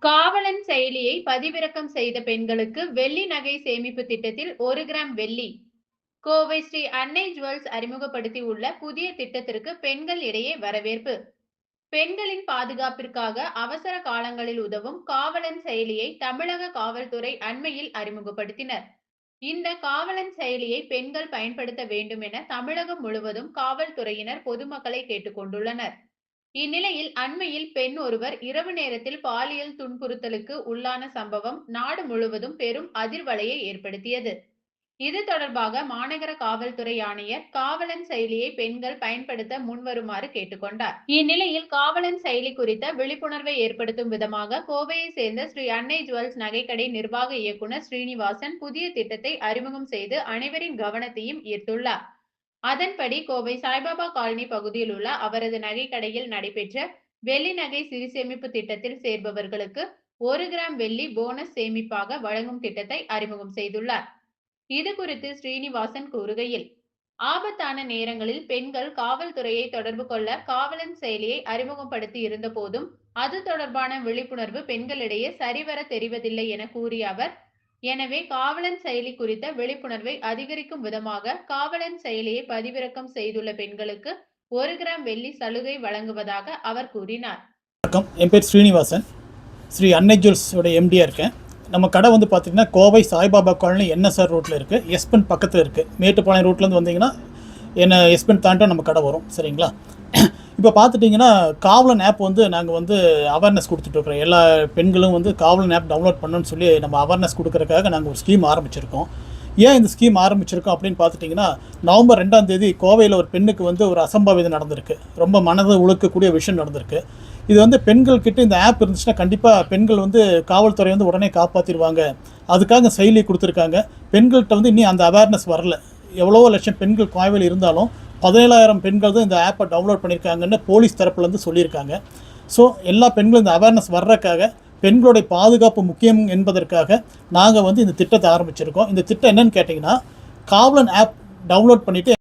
காவலன் செயலியை பதிவிறக்கம் செய்த பெண்களுக்கு வெள்ளி நகை சேமிப்பு திட்டத்தில் 1 கிராம் வெள்ளி. கோவை ஸ்ரீ அன்னை ஜுவல்ஸ் அறிமுகப்படுத்தியுள்ள புதிய திட்டத்திற்கு பெண்கள் இடையே வரவேற்பு. பெண்களின் பாதுகாப்பிற்காக அவசர காலங்களில் உதவும் காவலன் செயலியை தமிழக காவல்துறை அண்மையில் அறிமுகப்படுத்தினர். இந்த காவலன் செயலியை பெண்கள் பயன்படுத்த வேண்டும் என தமிழகம் முழுவதும் காவல்துறையினர் பொதுமக்களை கேட்டுக் கொண்டுள்ளனர். இந்நிலையில் அண்மையில் பெண் ஒருவர் இரவு நேரத்தில் பாலியல் துன்புறுத்தலுக்கு உள்ளான சம்பவம் நாடு முழுவதும் பெரும் அதிர்வலையை ஏற்படுத்தியது. இது தொடர்பாக மாநகர காவல்துறை ஆணையர் காவலன் செயலியை பெண்கள் பயன்படுத்த முன்வருமாறு கேட்டுக்கொண்டார். இந்நிலையில் காவலன் செயலி குறித்த விழிப்புணர்வை ஏற்படுத்தும் விதமாக கோவையை சேர்ந்த ஸ்ரீ அன்னை ஜுவல்ஸ் நகைக்கடை நிர்வாக இயக்குனர் ஸ்ரீனிவாசன் புதிய திட்டத்தை அறிமுகம் செய்து அனைவரின் கவனத்தையும் ஈர்த்துள்ளார். அதன்படி கோவை சாய்பாபா காலனி பகுதியில் உள்ள அவரது நகைக்கடையில் நடைபெற்ற வெள்ளி நகை சிறு சேமிப்பு திட்டத்தில் சேர்பவர்களுக்கு 1 கிராம் வெள்ளி போனஸ் சேமிப்பாக வழங்கும் திட்டத்தை அறிமுகம் செய்துள்ளார். இது குறித்து ஸ்ரீனிவாசன் கூறுகையில், ஆபத்தான நேரங்களில் பெண்கள் காவல்துறையை தொடர்பு கொள்ள காவலன் செயலியை அறிமுகப்படுத்தி இருந்த போதும் அது தொடர்பான விழிப்புணர்வு பெண்களிடையே சரிவர தெரிவதில்லை என கூறிய அவர், எனவே காவலன் செயலி குறித்த விழிப்புணர்வை அதிகரிக்கும் விதமாக காவலன் செயலியை பதிவிறக்கம் செய்துள்ள பெண்களுக்கு 1 கிராம் வெள்ளி சலுகை வழங்குவதாக அவர் கூறினார். வணக்கம், என் பேர் ஸ்ரீனிவாசன். ஸ்ரீ அன்னை ஜுவல்ஸோட எம்டியாக இருக்கேன். நம்ம கடை வந்து பார்த்திங்கன்னா கோவை சாய்பாபா காலனி என்எஸ்ஆர் ரோட்டில் இருக்குது. எஸ்பென் பக்கத்தில் இருக்குது. மேட்டுப்பாளையம் ரோட்லேருந்து வந்தீங்கன்னா எஸ்பென் தாண்டி நம்ம கடை வரும். சரிங்களா? இப்போ பார்த்துட்டிங்கன்னா காவலன் ஆப் வந்து நாங்கள் வந்து அவேர்னஸ் கொடுத்துட்ருக்குறோம். எல்லா பெண்களும் வந்து காவலன் ஆப் டவுன்லோட் பண்ணணும்னு சொல்லி நம்ம அவேர்னஸ் கொடுக்குறதுக்காக நாங்கள் ஒரு ஸ்கீம் ஆரம்பிச்சிருக்கோம். ஏன் இந்த ஸ்கீம் ஆரம்பிச்சிருக்கோம் அப்படின்னு பார்த்துட்டிங்கன்னா, நவம்பர் 2ஆம் தேதி கோவையில் ஒரு பெண்ணுக்கு வந்து ஒரு அசம்பாவிதம் நடந்திருக்கு. ரொம்ப மனதை உழுக்கக்கூடிய விஷயம் நடந்திருக்கு. இது வந்து பெண்கள்கிட்ட இந்த ஆப் இருந்துச்சுன்னா கண்டிப்பாக பெண்கள் வந்து காவல்துறை வந்து உடனே காப்பாற்றிடுவாங்க. அதுக்காக செயலி கொடுத்துருக்காங்க. பெண்கள்கிட்ட வந்து இன்னும் அந்த அவேர்னஸ் வரல. எவ்வளவோ லட்சம் பெண்கள் கோவையில் இருந்தாலும் 17,000 பெண்கள் தான் இந்த ஆப்பை டவுன்லோட் பண்ணியிருக்காங்கன்னு போலீஸ் தரப்புலேருந்து சொல்லியிருக்காங்க. ஸோ எல்லா பெண்களும் இந்த அவேர்னஸ் வர்றதுக்காக, பெண்களுடைய பாதுகாப்பு முக்கியம் என்பதற்காக நாங்கள் வந்து இந்த திட்டத்தை ஆரம்பிச்சிருக்கோம். இந்த திட்டம் என்னென்னு கேட்டிங்கன்னா, காவலன் ஆப் டவுன்லோட் பண்ணிவிட்டு